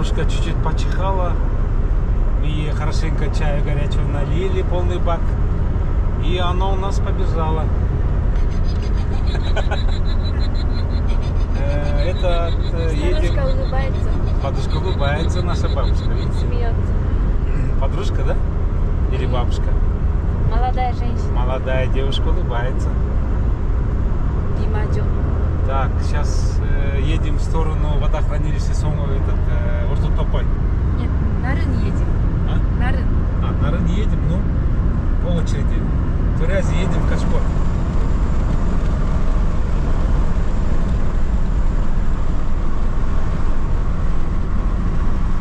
Бабушка чуть-чуть почихала. И хорошенько чая горячего налили, полный бак. И оно у нас побежало. Это едем... Подружка улыбается. Подружка улыбается, наша бабушка, видите? Смеется. Подружка, да? Или бабушка? Молодая женщина. Молодая девушка улыбается. Димаджо. Так, сейчас едем в сторону водохранилища Ортотопой. Нет, Нарын едем. А? Нарын. На Нарын едем, ну, по очереди. В Тюрязе едем в Качкор.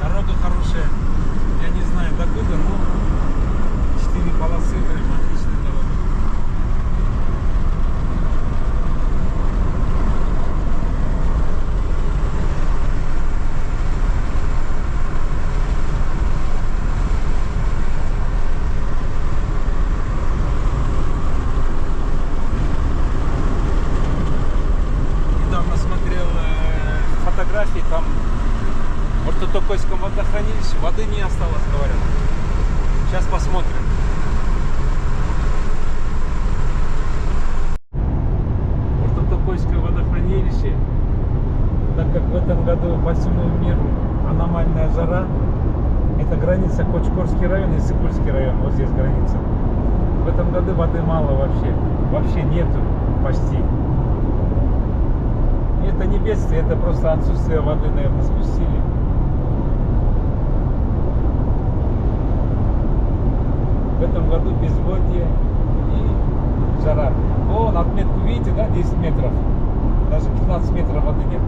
Дорога хорошая. Я не знаю докуда, но 4 полосы, прям отличная дорога. Недавно смотрел фотографии, там в Ортотопойском водохранилище воды не осталось, говорят. Сейчас посмотрим. Ортотопойское водохранилище, так как в этом году по всему миру аномальная жара, это граница Кочкорский район и Сыкульский район, вот здесь граница. В этом году воды мало вообще нету почти. И это не бедствие, это просто отсутствие воды, наверное, спустили. В этом году безводье и жара. Вон отметку видите, да, 10 метров. Даже 15 метров воды нет.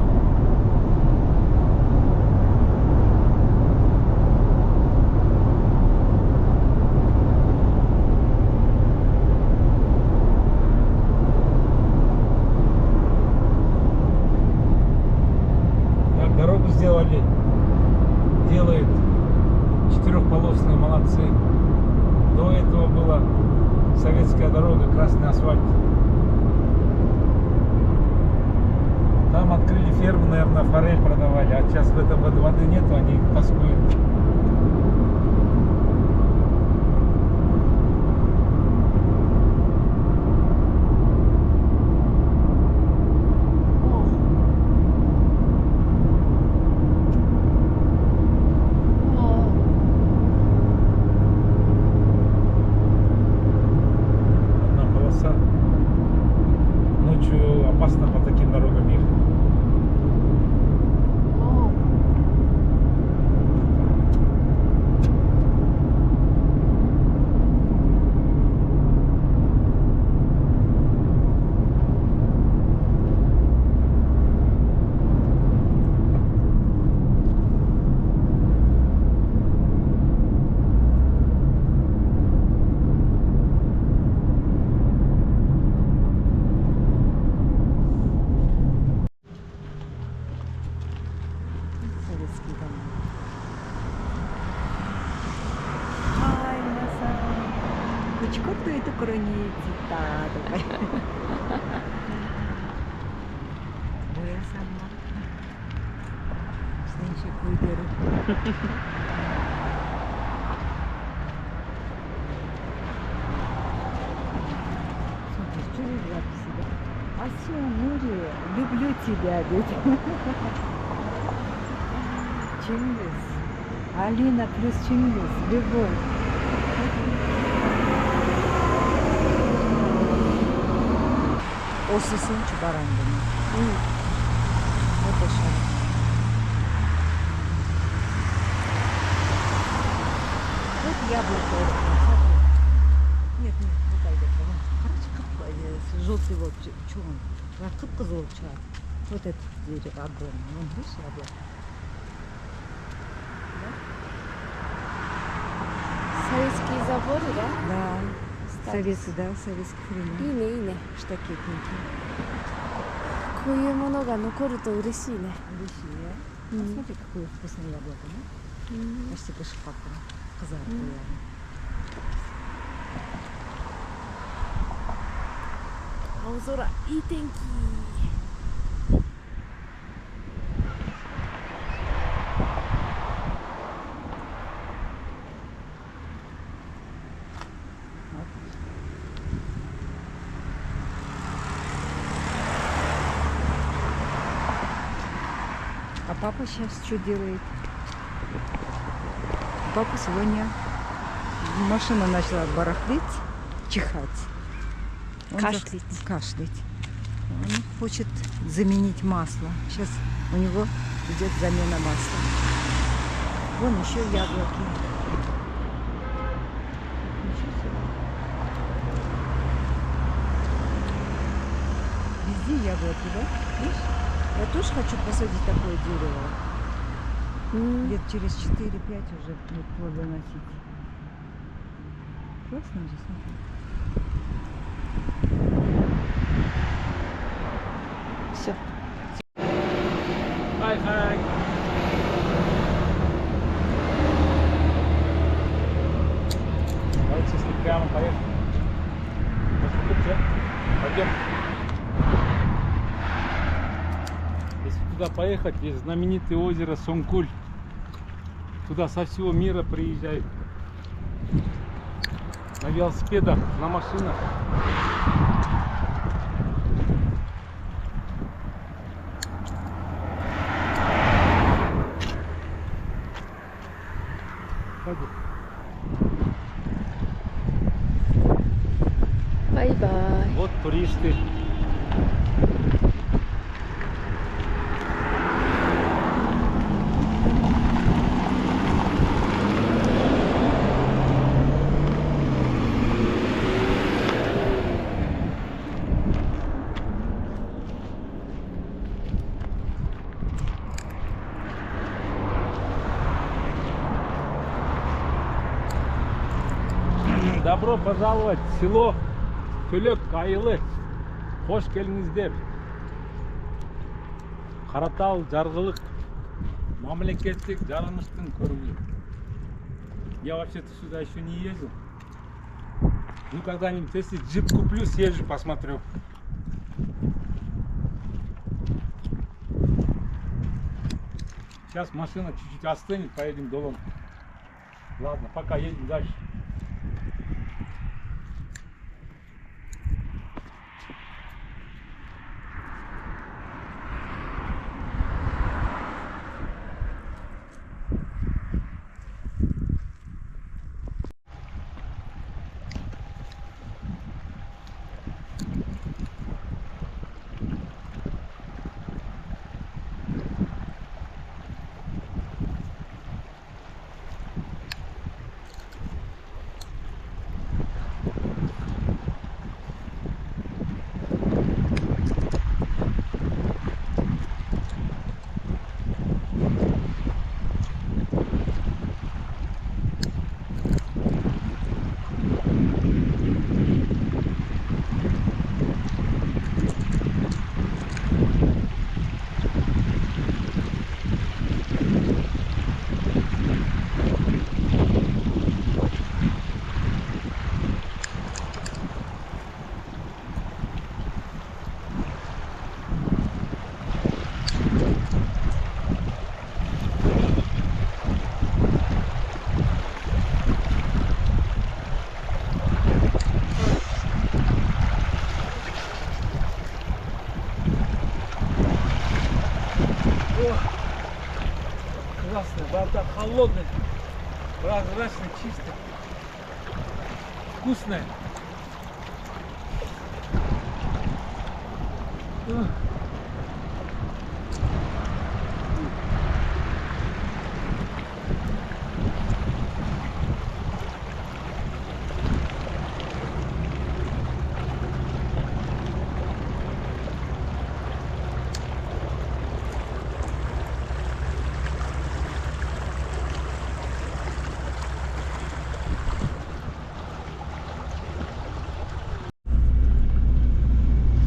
Так, дорогу сделали. Делают четырехполосные, молодцы. До этого была советская дорога, красный асфальт. Там открыли ферму, наверное, форель продавали, а сейчас в этом году воды нету, они тоскуют. Ночью опасно по таким дорогам ехать. Советский дом. Ай,皆さん。こちこっというところに着いたとか。大家さんが自転車こいでる。А все, Нури, люблю тебя, дядя. Чингис. Алина плюс Чингис. Любовь. Осысын чубарандыны. Это шар. Вот яблоко. Нет, вот это. Короче, желтый вот, что он? Кып-кызыл чай. Вот этот дерево огромный. Вон, видишь, яблоко? Советские заборы, да? Да. Советский, да, советских времен. いいね、いいね。Штакетники. こういうものが残ると嬉しいね。嬉しいね。Смотри, какое вкусное яблоко, да? Почти как шпака. Казарка. 青空、いい天気。А папа сейчас что делает? Папа сегодня машина начала барахлить, чихать. Он Кашлять. кашлять. Он хочет заменить масло. Сейчас у него идет замена масла. Вон еще яблоки. Ничего себе. Везде яблоки, да? Видишь? Я тоже хочу посадить такое дерево. Лет через 4-5 уже будет плодоносить. Классно же, смотри. Все. Хай-хай. Давайте, если прямо поехали. Пойдем. Если туда поехать, есть знаменитое озеро Сонгкуль. Туда со всего мира приезжают. На велосипедах, на машинах. Пойдем. Бай-бай. Вот туристы. Добро пожаловать в село Төлөк Айылы. Хош келиңиздер. Каратал жаргылык мамлекеттик жарымыштын көрүнү. Я вообще-то сюда еще не ездил. Ну когда-нибудь, если джип куплю, съезжу, посмотрю. Сейчас машина чуть-чуть остынет, поедем до Лондона. Ладно, пока едем дальше. Классно, вода холодная, прозрачная, чистая, вкусная.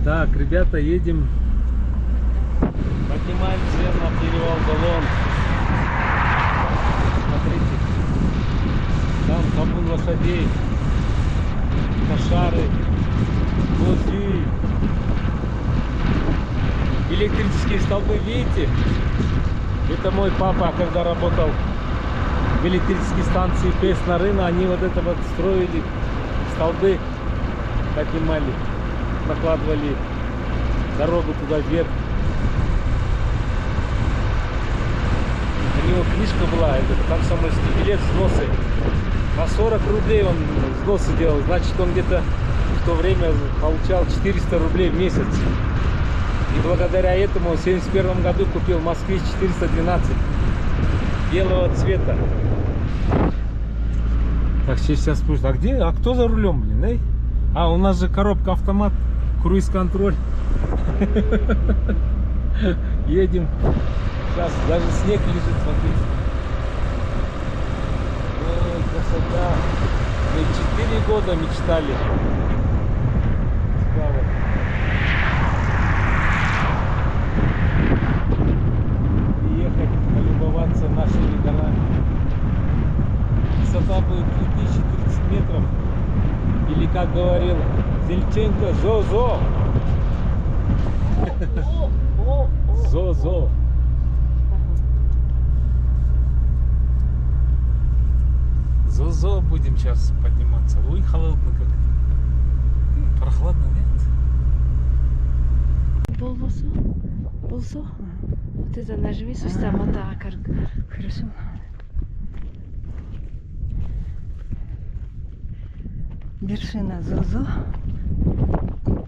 Так, ребята, едем. Поднимаемся на перевал Долон. Смотрите. Там табун лошадей. Кошары. Козы. Электрические столбы, видите? Это мой папа, когда работал в электрической станции Песнарына, они вот это вот строили, столбы поднимали, накладывали дорогу туда вверх. него книжка была, это комсомольский билет, взносы. На 40 рублей он взносы делал, значит он где-то в то время получал 400 рублей в месяц. И благодаря этому в 1971 году купил Москвич 412 белого цвета. Так, сейчас пусть. А где? А кто за рулем, блин, эй? А, у нас же коробка автомат, круиз-контроль. Едем. Сейчас даже снег лежит, смотрите. Ой, красота. Мы 4 года мечтали. Справа. Приехать, полюбоваться нашими горами. Высота будет 2030 метров. Или, как говорил Зельченко, зо-зо. Зо-зо. Зо-зо будем сейчас подниматься. Ой, холодно как. Прохладно, нет? Болсо. Вот это нажми, сустав, вот так. Хорошо. Вершина Зозо.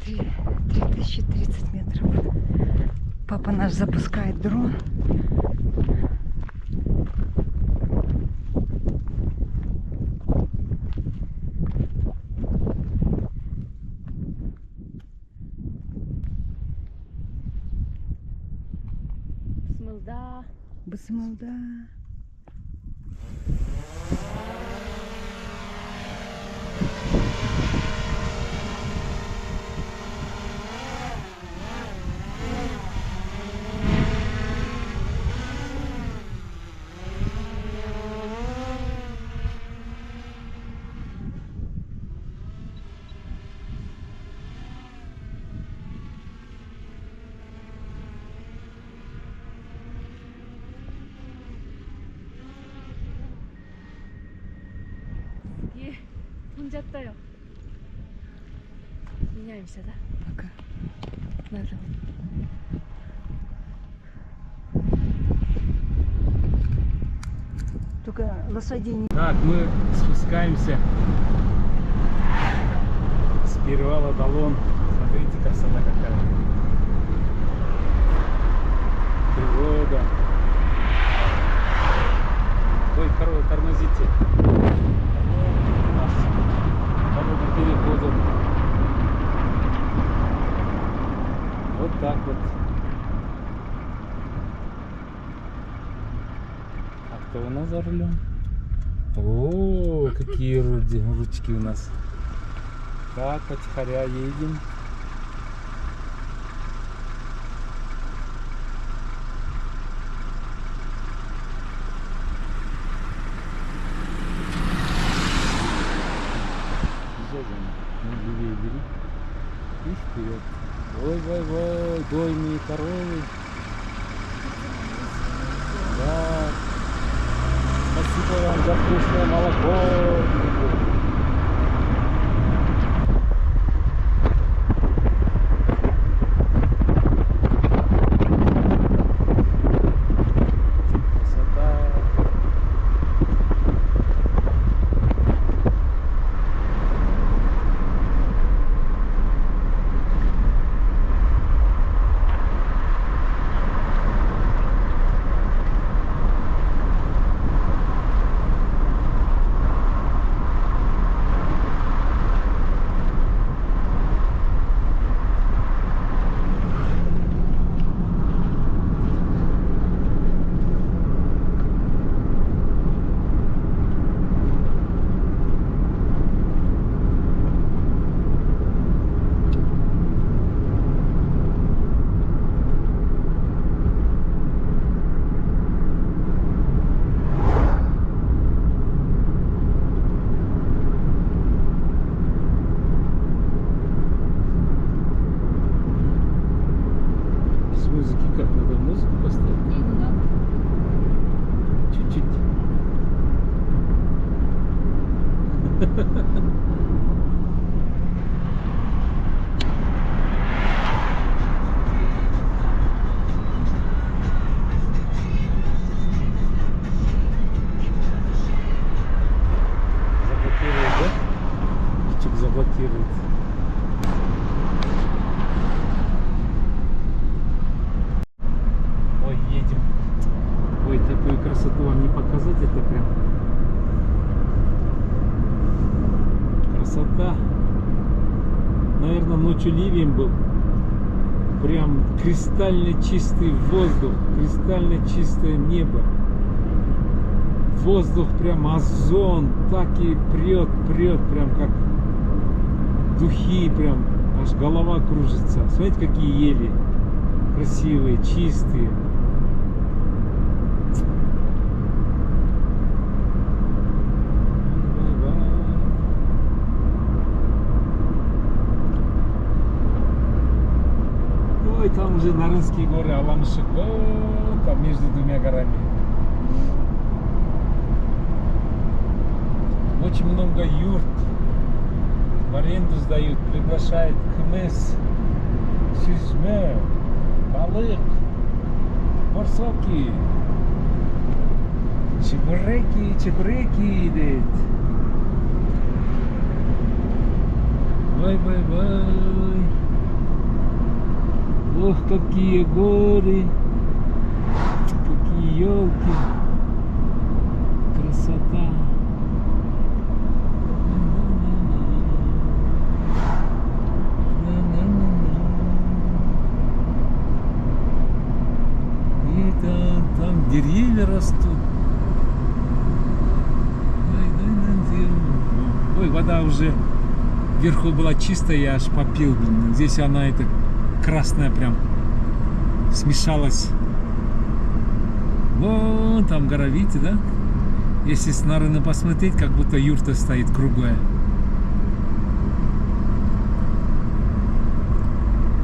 3030 метров. Папа наш запускает дрон. Смылда. Басмалда. 예, 혼잤다요. меняемся, да? Пока. Надо. Только лошадей не... Так, мы спускаемся с перевала Долон. Смотрите, красота какая. Природа. Ой, тормозите. У нас дорога переходит. Вот так вот. А кто у нас за рулем? О, какие ручки у нас. Так, потихоря едем. Левее бери. И вперед. Ой, дойные коровы. Да. Спасибо вам за вкусное молоко. Как надо музыку поставить? Чуть-чуть. ночью ливень был. Прям кристально чистый воздух, кристально чистое небо. Воздух прям озон, так и прет, прям как духи, прям аж голова кружится. Смотрите, какие ели красивые, чистые. Ой, там уже Нарынские горы, Аламышек, вот там между двумя горами. Очень много юрт в аренду сдают, приглашают кмс, süzme, balık, борсоки, чебуреки, дед. Бай. Ох, какие горы, какие елки, красота. И там деревья растут. Ой, вода уже вверху была чистая, я аж попил, блин. Здесь она это красная прям смешалась. Вон там гора, видите, да? Если с Нарына посмотреть, как будто юрта стоит круглая.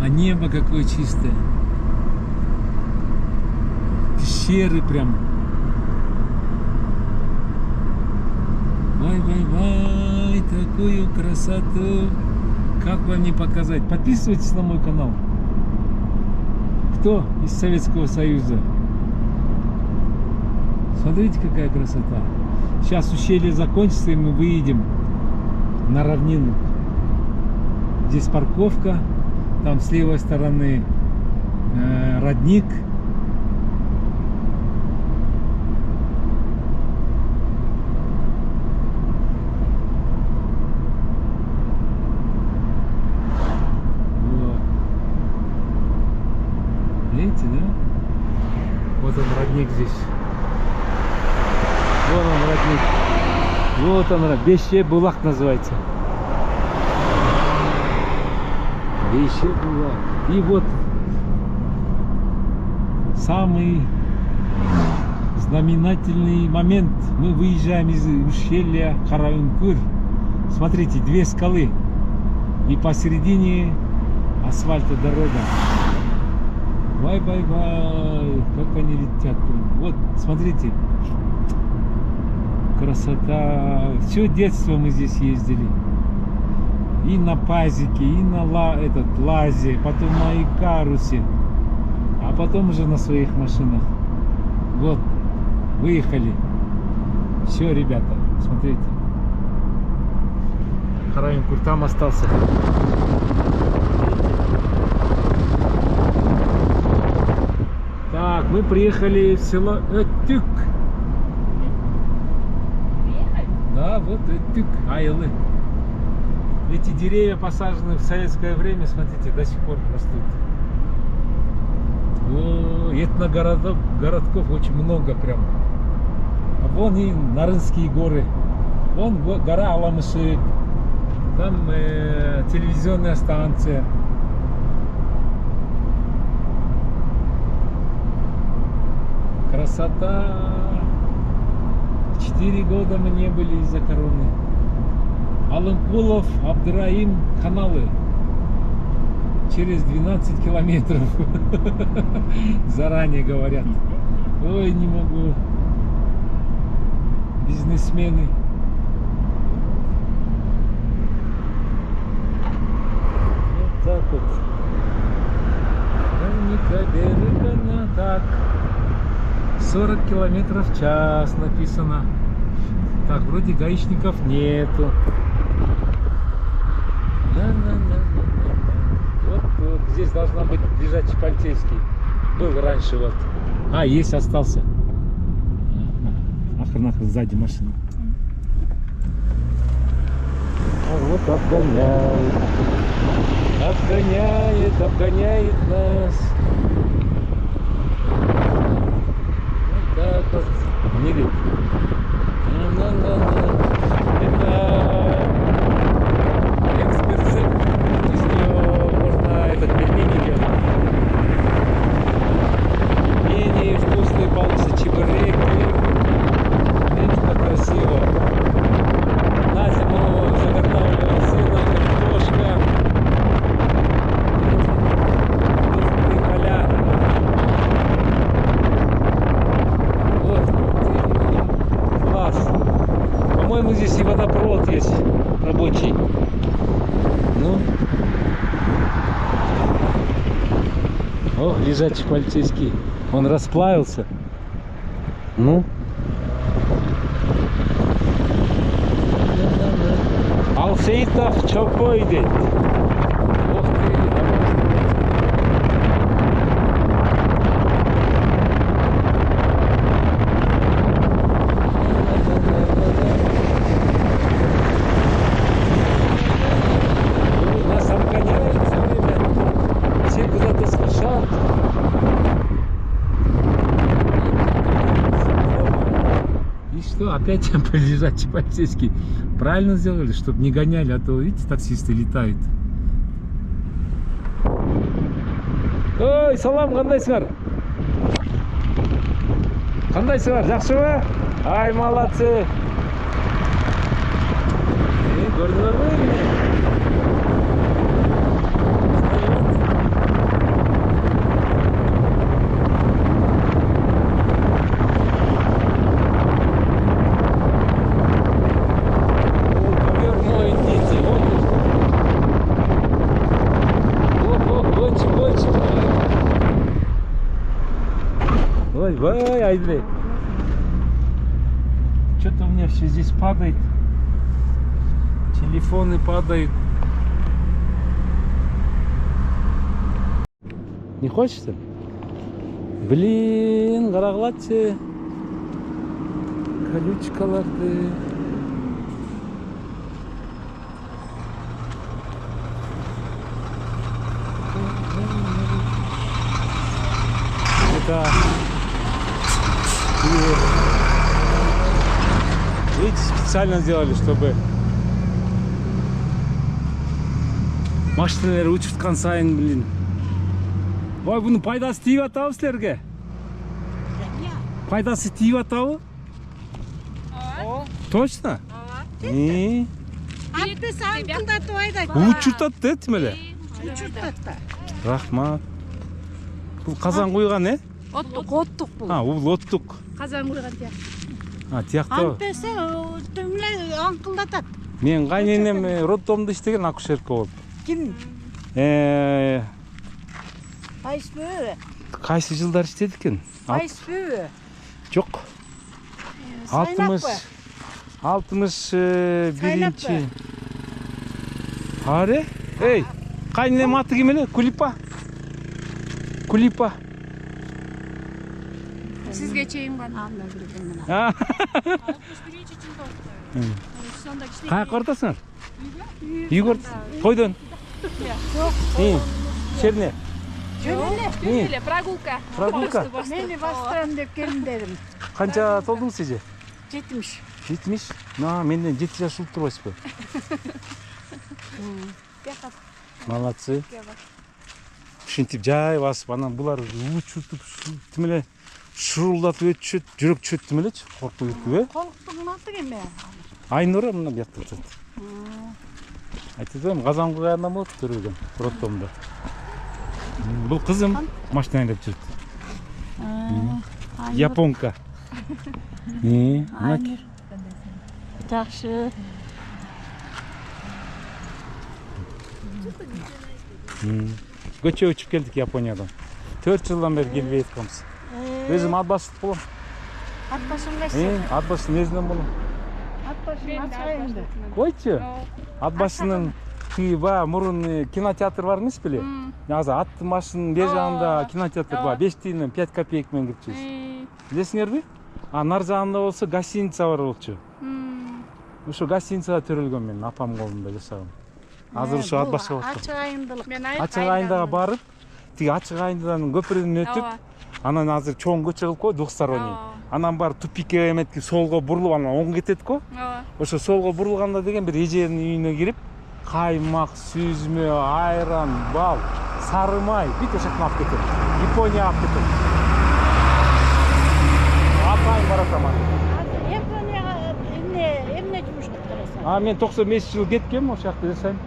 А небо какое чистое. Пещеры прям. Вай, такую красоту. Как вам не показать? Подписывайтесь на мой канал. Кто из Советского Союза? Смотрите, какая красота. Сейчас ущелье закончится, и мы выедем на равнину. Здесь парковка. Там с левой стороны родник. Видите, да? Вот он, родник здесь. Вон он, родник. Вот он, Беше Булак называется. Беше Булак. И вот самый знаменательный момент. Мы выезжаем из ущелья Караүнкүр. Смотрите, две скалы. И посередине асфальта дорога. Бай, как они летят. Вот, смотрите. Красота. Все детство мы здесь ездили. И на пазике, и на лазе, потом на Икарусе. А потом уже на своих машинах. Вот, выехали. Все, ребята, смотрите. Караүнкүр там остался. Так, мы приехали в село Өттүк. Да, вот Өттүк, Айлы. Эти деревья посажены в советское время, смотрите, до сих пор растут. О, этногородков очень много прям. А вон и Нарынские горы. Вон гора Аламышек. Там телевизионная станция. Красота. 4 года мы не были из-за короны. Алынкулов, Абдраим, каналы. Через 12 километров. Заранее говорят. Ой, не могу. Бизнесмены. Вот так вот. Так. 40 километров в час написано. Так, вроде гаишников нету. Вот здесь должна быть лежачий полицейский. Был раньше вот. А, есть, остался. Нахрен сзади машина. А вот обгоняют. обгоняет нас. Вот так вот. Мирит. Это экспресс. Из нее можно этот пельмени делать. Пельмени вкусные получатся, чебуреки. Видите, как красиво. На зиму заготавливаем сено, картошка. Видите, поля. Вот. Класс. По-моему, здесь и водопровод есть рабочий. Ну. О, лежачий полицейский. Он расплавился. Ну. Алсеитов чокойдет. Ух ты. Нас обгоняют все время. Все куда-то спешат. И что, опять лежачий полицейский. Правильно сделали, чтобы не гоняли, а то, видите, таксисты летают. Ой, салам, қандайсыңар? Қандайсыңар, жақсы ба? Ай, молодцы. Көрдіңдер ме мені? Ой, айдре. Что-то у меня все здесь падает. Телефоны падают. Не хочется? Блин, қарағылатшы. Колючкаларды. Это... Видите, специально сделали, чтобы машиналар өтіп жатқан сайын, блин. Ой, бұның пайдасы тиіп атабы сілерге? Пайдасы тиіп атабы? Точно? Атпес аңқылдатып айдайды. Учуртат деді. Учуртатта. Рахмат. Бұл қазан қойған, е? Оттық бұл. Бұл оттық. Қазан қойған тияқ. Тияқты. Атпесе түмле аңқылдатат. Мен қайненем роддомда іштеген акушерка болып. Кім? Айспөе. Қайсы жылдар іштеді екен? Айспөе. Жоқ. 61-ші. Аре? Ей, қайненем аты кемелі? Кулипа? Кулипа. Сізге чейін ғана. Ана білген мына. 61-ші чын тоқты. Қай қортасыңар? Үй қортасың? Қойдың? Жоқ. Шерне? Жөнеле, прогулка. Прогулка? Мені бастырам деп келіндерім. Қанша толдың сізде? 70. 70? Менден 7 жаш ұлып тұрбайсыз ба? Молодцы. Шынтип жай басып, анан бұлар ұчыртып, тімеле шырылдатып өтшет, жүрек чөт тімелечі, қорқып өтіп, е? Қолықтың аты кеме? Айнұры мұна бияқтыр тұт. Айтыдым, қазан қойғаннан мұр түрілген, роддомда. Бұл қызым машина айдап жүрді. Японка. Айнұр. Жақшы. Көче өчіп келдік Япониядан. 4 жылдан бері келбей еткамыз. Өзім атбасылық болам. Атбасың қайсы? Атбасының өзінен болам. Атбасың атсайынды. Ойчы, атбасының кыйба мұрын кинотеатр бар емес біле? Аза атты машының бер жағында кинотеатр бар. 5 тиыннан 5 копейкмен кірчіз. Білесіңер бе? Нар жағында болса гостиница бар болчу. Ошо гостиницада төрөлгөн мен апам колунда жасагам. азыр ушу ат башка болуп Ачык айымдылык. Мен ачык айында барып тиги ачык айындан көпүрөдөн өтүп анан азыр чоң көчө кылып коюп двухсторонний анан барып тупикке эметки солго бурулуп анан оңго кетет го ошо солго бурулганда деген бир эженин үйүнө кирип каймак сүзмө айран бал сары май бүт ошоктон алып кетет Япония алып кетет атайын баратам Японияга эмне жумушка барасың? мен 95 жыл кеткем ошол жакта жашайм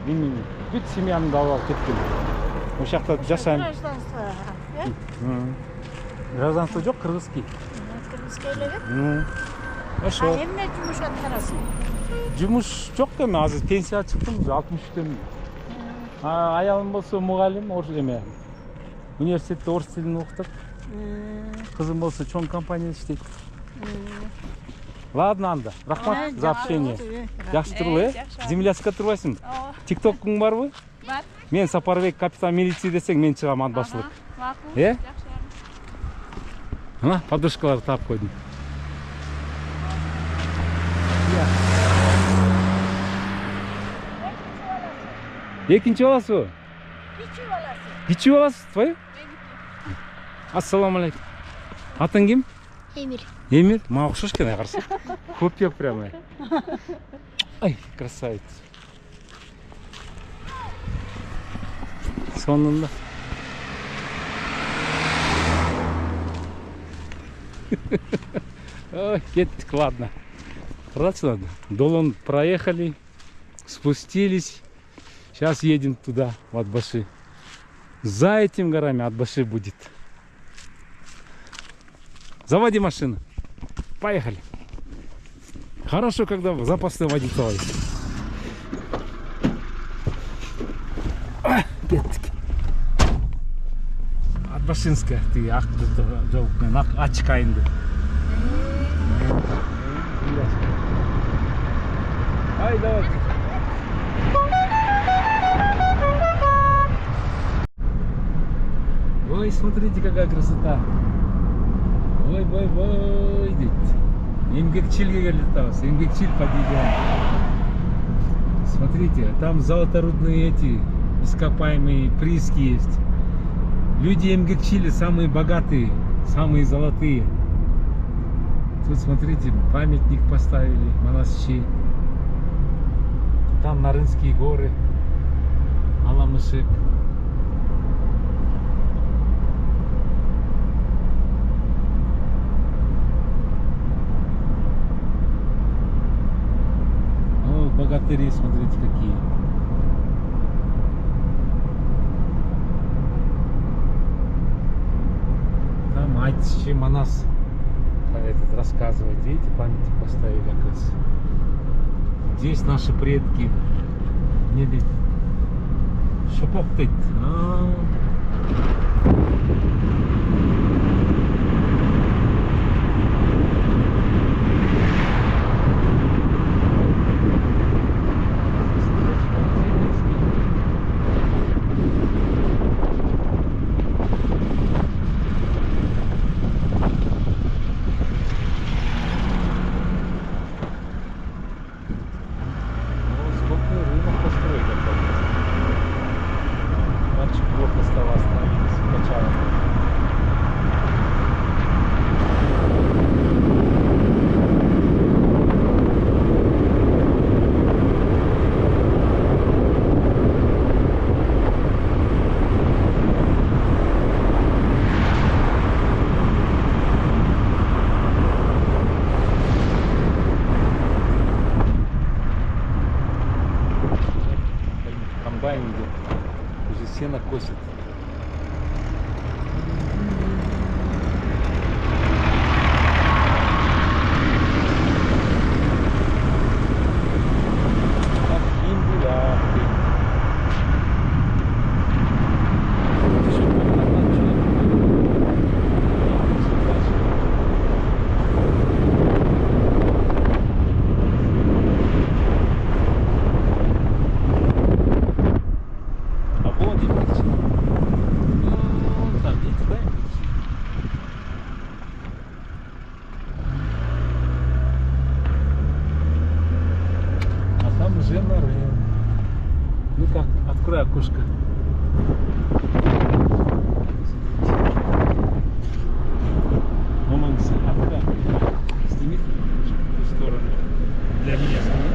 билмейм бүт семьямды алып кеткем ошол жакта жашайм Гражданство. гражданство жок кыргызский Кыргызга эле. ошо Эмне жумуш аткарасың? жумуш жок эми азыр пенсияга чыктым 63-төмүн аялым болсо мугалим эме университетте орус тилин окутат кызым болсо чоң компанияда иштейт ладно анда рахмат за общение жакшы турбу земляцка турбайсыңбы тиктокуң барбы Бар. мен Сапарбек капитан милиция десең мен чыгам ат башчылык Макул. мына подружкаларды таап койдум экинчи баласыбы кичүү баласы твой ассаламу алейкум атың ким Эмир. Эмир мага окшош экен караса копия прямо ай красавец сонунда ой кеттик ладно хорошо Долон проехали спустились сейчас едем туда в Атбаши за этим горами Атбаши будет заводи машину поехали хорошо когда запасной водитель есть кеттик Атбашинская ты жол мен ачык айынды ай давай ой смотрите какая красота ой дейт эмгекчилге келип атабыз эмгекчил подъезжаем смотрите там золоторудные эти ископаемые прииски есть люди эмгекчили самые богатые самые золотые тут смотрите памятник поставили монастырь там Нарынские горы Аламышек богатыри, смотрите какие. Там Айтчи Манас этот рассказывает. Видите, памятник поставили, оказывается. Здесь наши предки не ведь шопоптыть. Уже сено косит. открой окошко. Маманса, открой. Сними в ту сторону. Для меня сними.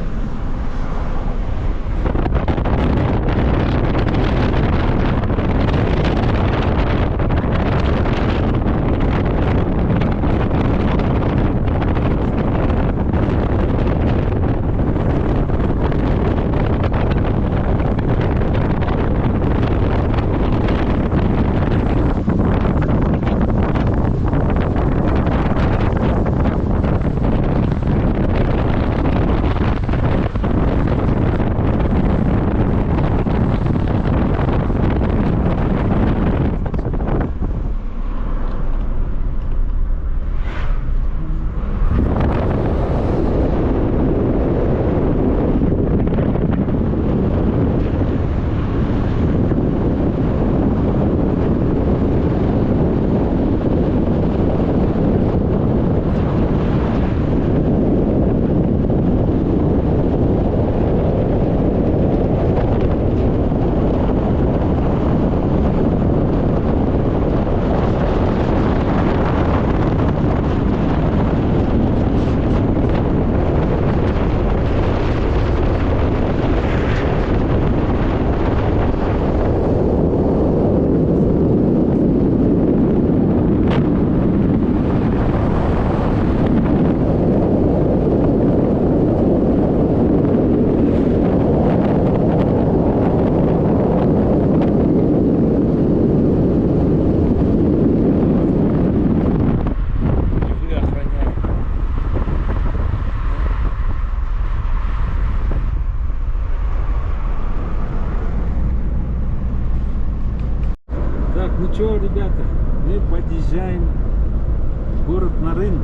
Ну что, ребята, мы подъезжаем в город Нарын.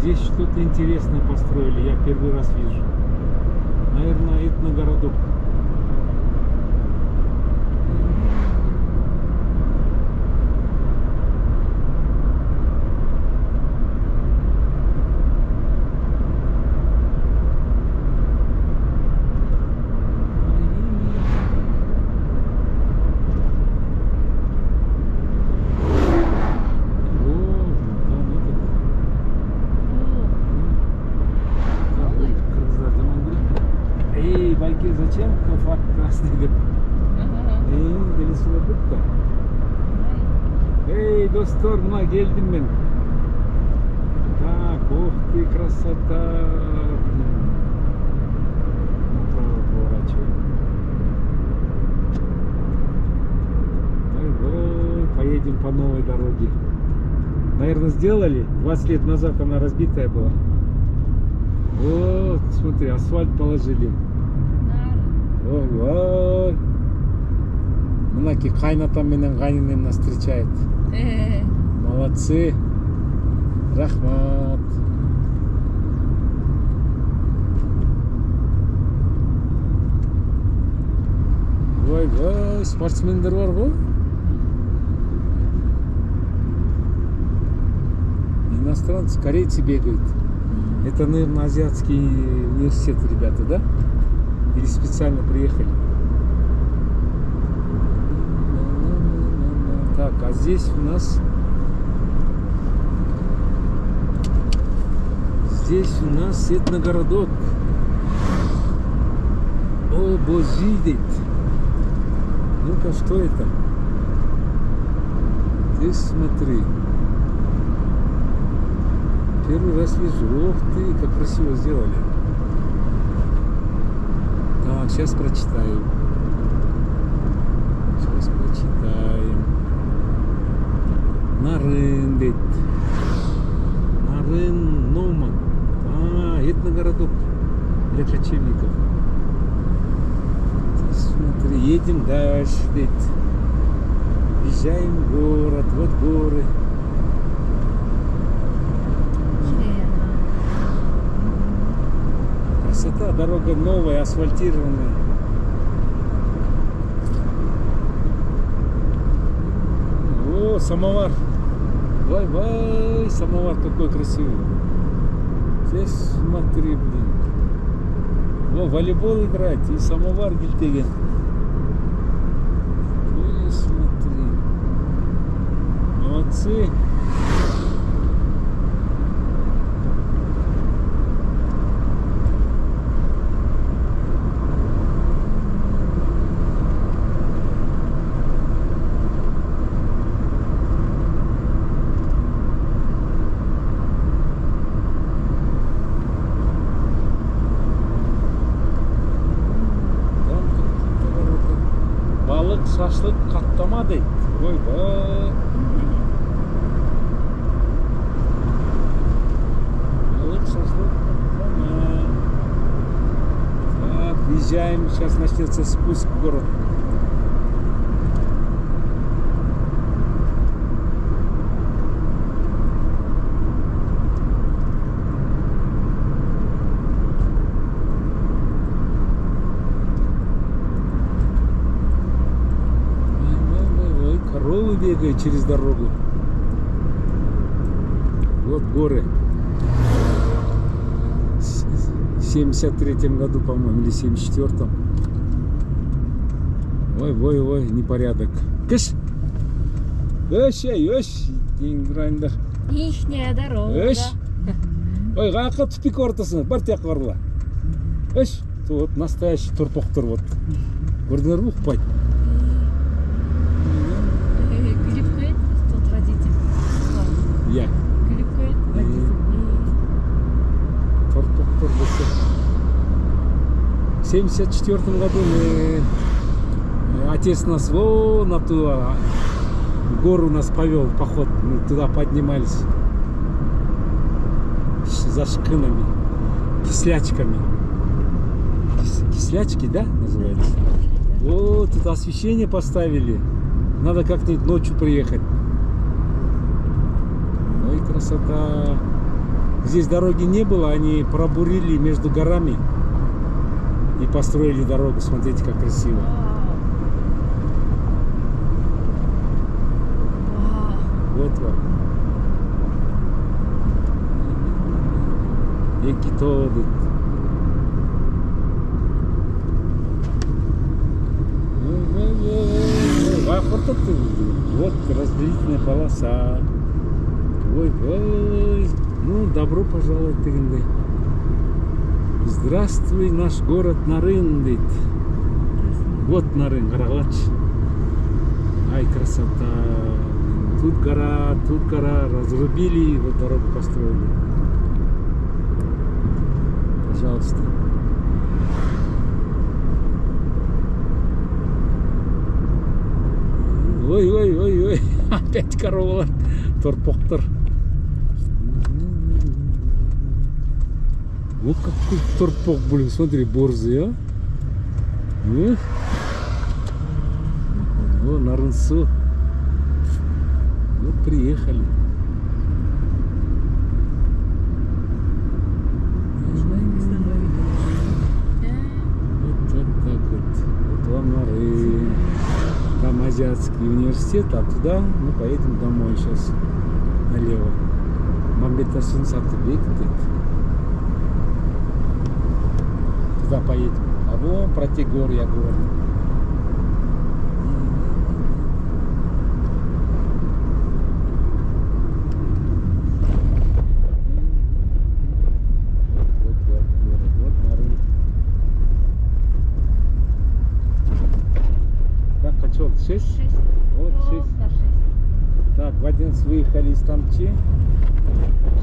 Здесь что-то интересное построили, я первый раз вижу. Наверное, этногородок. Зачем флаг красный? Дeli suladık da. Эй, достор, мына келдим мен. Так, ух ты, красота. Направо поворачиваем. Ой, поедем по новой дороге. Наверное, сделали. 20 лет назад она разбитая была. Вот, смотри, асфальт положили. Ой-ой. Мынаки кайнатам менен кайненем нас встречает. Молодцы. Рахмат. Ой-ой, спортсмендер бар го? Иностранцы, корейцы бегают. Это, наверное, азиатский университет, ребята, да? Или специально приехали? Так, а здесь у нас... Здесь у нас этногородок. О, божидит. Ну-ка, что это? Ты смотри. Первый раз вижу. Ох ты, как красиво сделали. Так, сейчас прочитаю. Сейчас прочитаем. Нарын, дейт. Нарын, Номан. Этногородок для кочевников. Смотри, едем дальше, дейт. Въезжаем в город, вот горы. Красота, дорога новая, асфальтированная. О, самовар. Вай-вай, самовар какой красивый. Ты смотри, блин. О, волейбол играть и самовар гильтеген. Ты смотри. Молодцы. Balık, şaşlık, katlama deydi. Vay be. Balık, шашлык, katlama. Так, въезжаем. Сейчас начнется спуск в город. Коровы бегают через дорогу. Вот горы. В 73-м году, по-моему, или 74-м. Ой, непорядок. Кыш! Өш, деңгірайындар. Ихняя дорога. Өш! Ой, қақы тупик ортасына, бір тек барла. Өш! Вот настоящий торпоқтыр вот. Көрдіңдер ме, ұқпайды? Күліп қойды, тот водитель. Я. Күліп қойды, водитель. Торпоқтыр десе. В 74 году отец нас вон на ту гору нас повел, поход. Мы туда поднимались за шкынами, кислячками. Кислячки, да, называется? Вот, тут освещение поставили. Надо как-нибудь ночью приехать. Ой, красота. Здесь дороги не было, они пробурили между горами и построили дорогу. Смотрите, как красиво. Вот вам. Экитоды. Вот разделительная полоса. Ой. Ну, добро пожаловать, Тыгынды. Здравствуй, наш город Нарын, дейді. Вот Нарын, Карагач. Ай, красота. Тут гора, разрубили, вот дорогу построили. Пожалуйста. Ой, опять коровалар, торпоқтар. Вот какой торпок, блин, смотри, борзый, а? О, Нарынсу. Вот приехали. Вот так вот. Вот вам Нарын. Там азиатский университет, а туда мы поедем домой сейчас налево. Мамбетасун Сатыбек, туда поедем. А вон про те горы я говорю. Вот Нарын. Так, а что, 6? Вот 6. Так, в 11 выехали из Тамчи,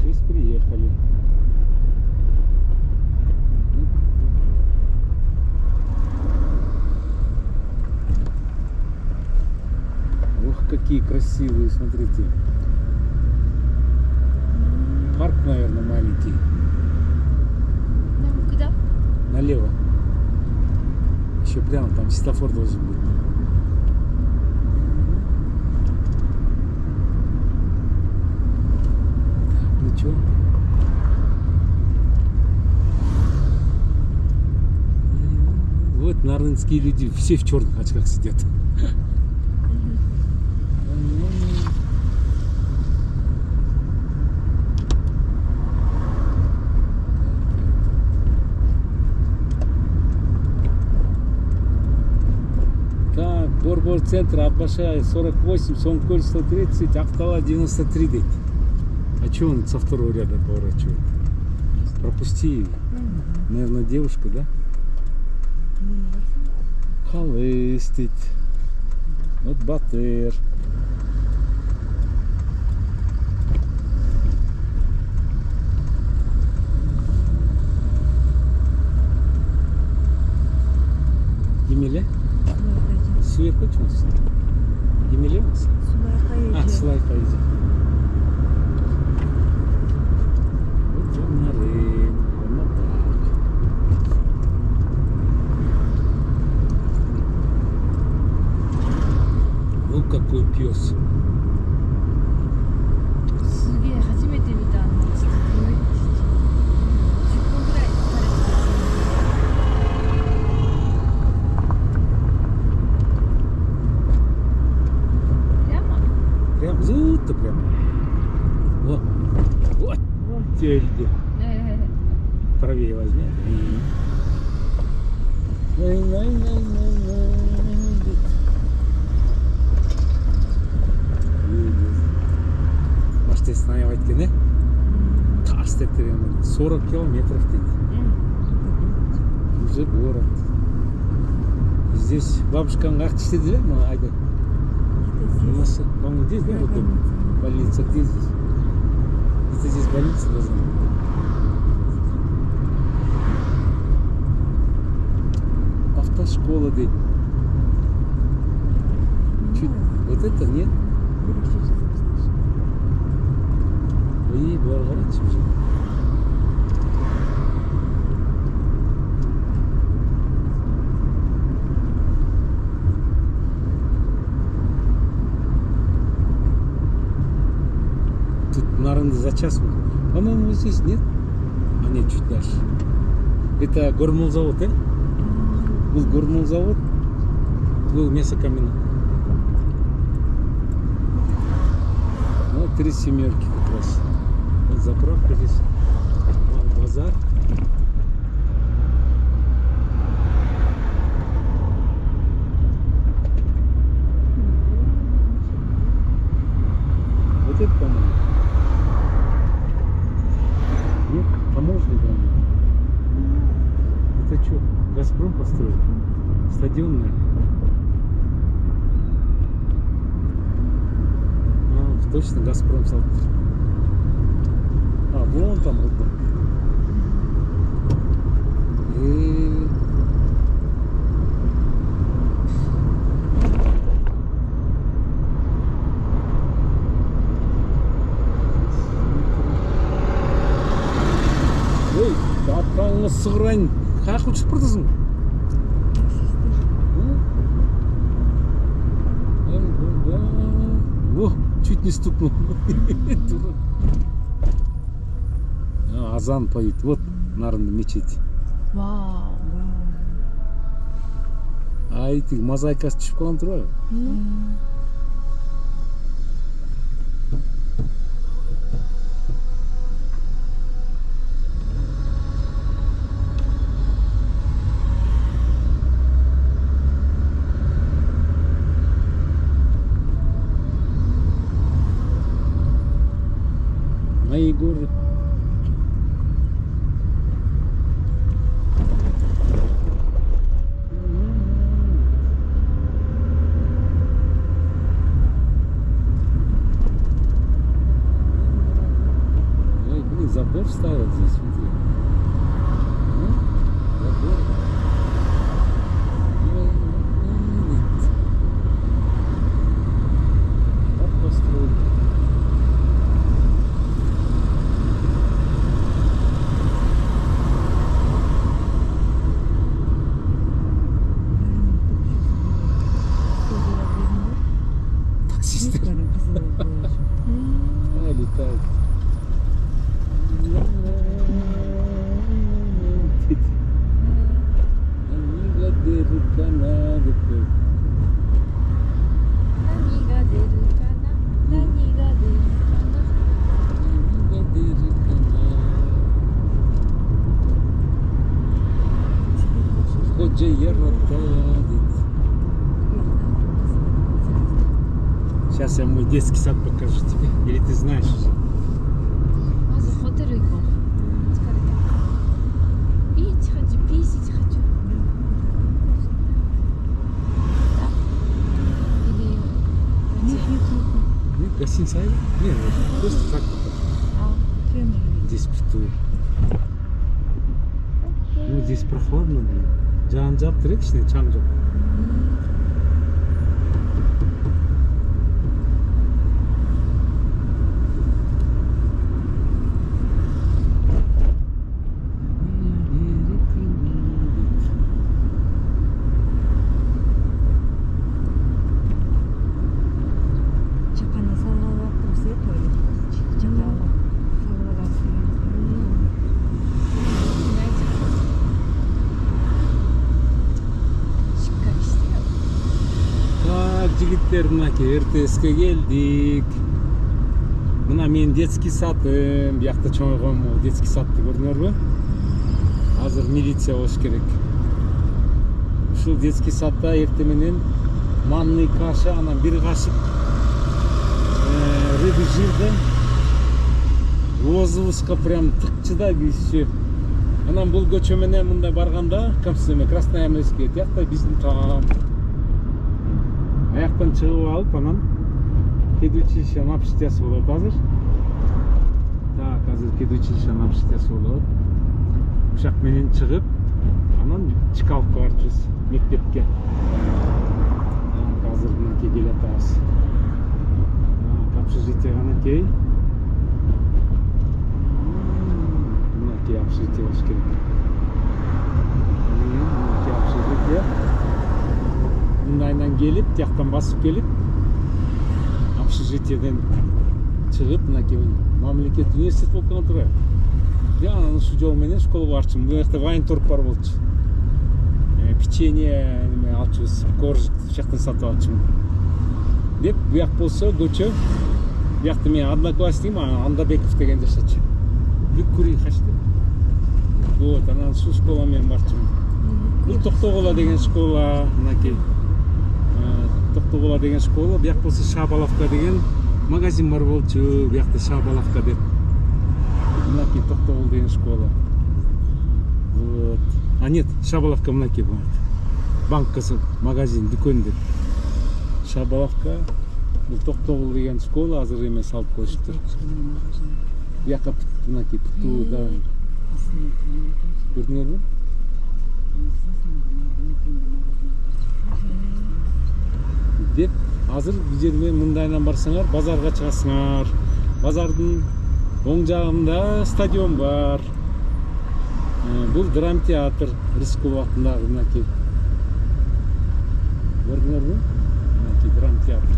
6 приехали. Ох, какие красивые, смотрите. Парк, наверное, маленький. Куда? Налево. Еще прямо там светофор должен быть. Ну чё? Вот нарынские люди все в черных очках сидят. Борбор центр, Атбашай 48, Сомколь 130, Ахтала 93 дейді. А че он со второго ряда поворачивает? Пропусти. Наверное, девушка, да? Халыс дейді. Вот Батыр. Емеле? Суя көчміз? Емеле міз? А, Сулайқа еді. Вот жанары, она так. Ну какой пес. すげえ初めて見た10本ぐらい垂れてた。прямо Прям зутто прямо. Вот. Вот. Теперь иди. Правее возьми. Может, останавливать не? Тарс деп беремін. 40 километров дейді. Уже город. Здесь бабушканың ақ тістеді бе? Мына айда. По-моему, здесь, да, вот дом? Больница где здесь? Это здесь больница должна быть. Автошкола, да. Чуть, вот это нет? Ой, Белгород уже. Тут, наверное, за час. По-моему, здесь нет. А нет, чуть дальше. Это гормолзавод, да? Был гормолзавод. Был мясокомбинат. Ну, 3 семерки как раз. Вот заправка здесь. Базар. Вот это, по-моему. Нет, таможня, по-моему. Это что, Газпром построил? Стадион, наверное. А, точно Газпром салт. А, вон там вот дом. Ой, апаңы сығырайын. Қаяқ ұшып бұрдызың? О, чуть не стукнул. Азан поют. Вот, наверное, мечеть. Вау. Ай, ты мозаикасы түсіп қалған тұр ғой. Мои горы. Ой, блин, забор ставят здесь, смотри. Забор. Так построили. Сейчас я мой детский сад покажу тебе. Или ты знаешь уже? まずホテル行こう。疲れた。Пить хочу, писать хочу. Да? Или Нет, гостиница? Нет, просто так. Здесь пту. Ну, здесь прохладно, блин. Жан-жак трекшный, чан-жак. Чаканы салгалап турса тойлы. Чакалы салгалап. Так, жигиттер, мынакей РТСке келдик. Мына менин детский садым. Биякта чоңойгон могу детский садты көрдүңөрбү? Азыр милиция болуш керек. Ушул детский садта эртең менен манный каша, анан бир кашык рыбий жирден лозовуска прям тыкчыда кийишчү. Анан бул көчө менен мында барганда, Красная Ямельская, тиякта биздин там. Аяктан чыгып алып, анан педучилище общежитиясы болот азыр. Так, азыр педучилище общежитиясы болот. Ушак менен чыгып, анан Чкаловка барчубуз мектепке. Так, азыр мынакей келатабыз. Так, общежитие анакей. Мынакей общежитие болуш керек. Мынакей общежитие. Мындайдан келип, тияктан басып келип, общежитиеден чыгып, мынакей мамлекет университет болуп калган турат. Я анан ушул жол менен школага барчумун. Бул жакта военторг бар болчу. Печенье алчубуз, коржик жактан сатып алчумун. Деп, буяк болсо көчө. Буякта менин одноклассниким Андабеков деген жашачу. Бүккүри хашты. Вот, анан ушул школа менен барчумун. Бул Токтогула деген школа, мынакей. Токтогула деген школа, бияк болсо Шабаловка деген магазин бар болчу, биякта Шабаловка деп. Мынакей Токтогул деген школа. Вот. А нет, Шабаловка мынакей бар. Банкасы, магазин, дүкөн деп. Шабаловка, бул Токтогул деген школа азыр эмес алып коюштур. Бияка мынакей Пту да. Көрдүңөрбү? Деп, азыр бул жерге мындайдан барсаңар, базарга чыгасыңар. Базардын оң жагында стадион бар. Бул драм театр, Рыскулов атындагы мынакей. Көрдүңөрбү? Мынакей драм театр.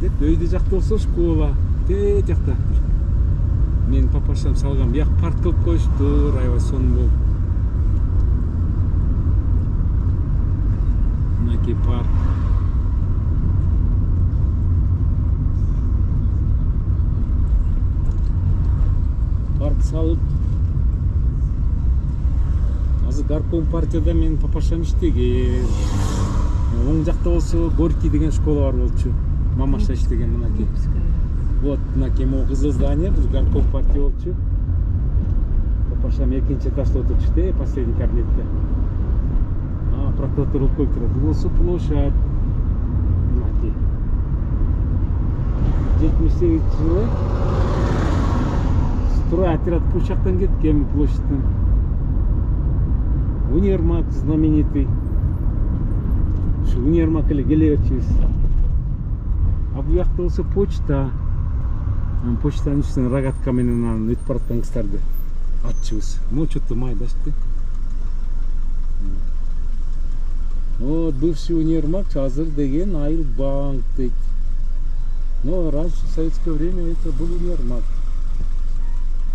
Деп, өйдө жакта болсо школа, тет жакта. Менин папашам салган, бияк парк кылып коюштур, аябай сонун болуп. Мынакей парк. Парк салып. Азыр горком партияда менин папашам иштеген. Оң жакта болсо Горький деген школа бар болчу. Мамаша иштеген мынакей. Вот, мынакей могу кызыл здание, бул горком партия болчу. Папашам экинчи этажда отурчу, последний кабинетте. Прокуратура коюп турат. Бул болсо площадь. Мынакей. 78 жылы строй отряд бул жактан кеткен площадьтан. Универмаг знаменитый. Ушу универмаг эле келе берчүбүз. А бул жакта болсо почта. Почтанын үстүнө рогатка менен анан өтүп бараткан кыздарды атчыбыз. Что-то майдашты. Вот бывший универмаг, азыр деген Айылбанк дейт. Но раньше, в советское время, это был универмаг.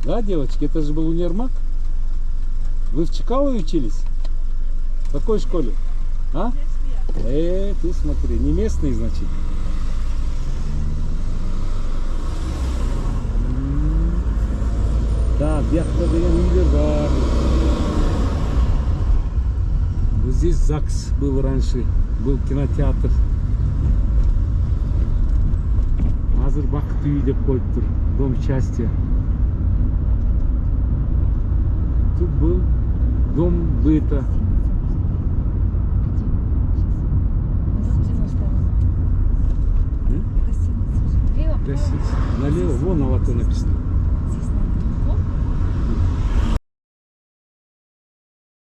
Да, девочки, это же был универмаг? Вы в Чкалове учились? В какой школе? А? Ты смотри, не местный, значит. Да, биякта деген үйлер бар. Вот здесь ЗАГС был раньше, был кинотеатр. азыр бакыттуу үй деп коюп тур. Дом счастья. Тут был дом быта. Лево, право. Налево, вон на лото написано.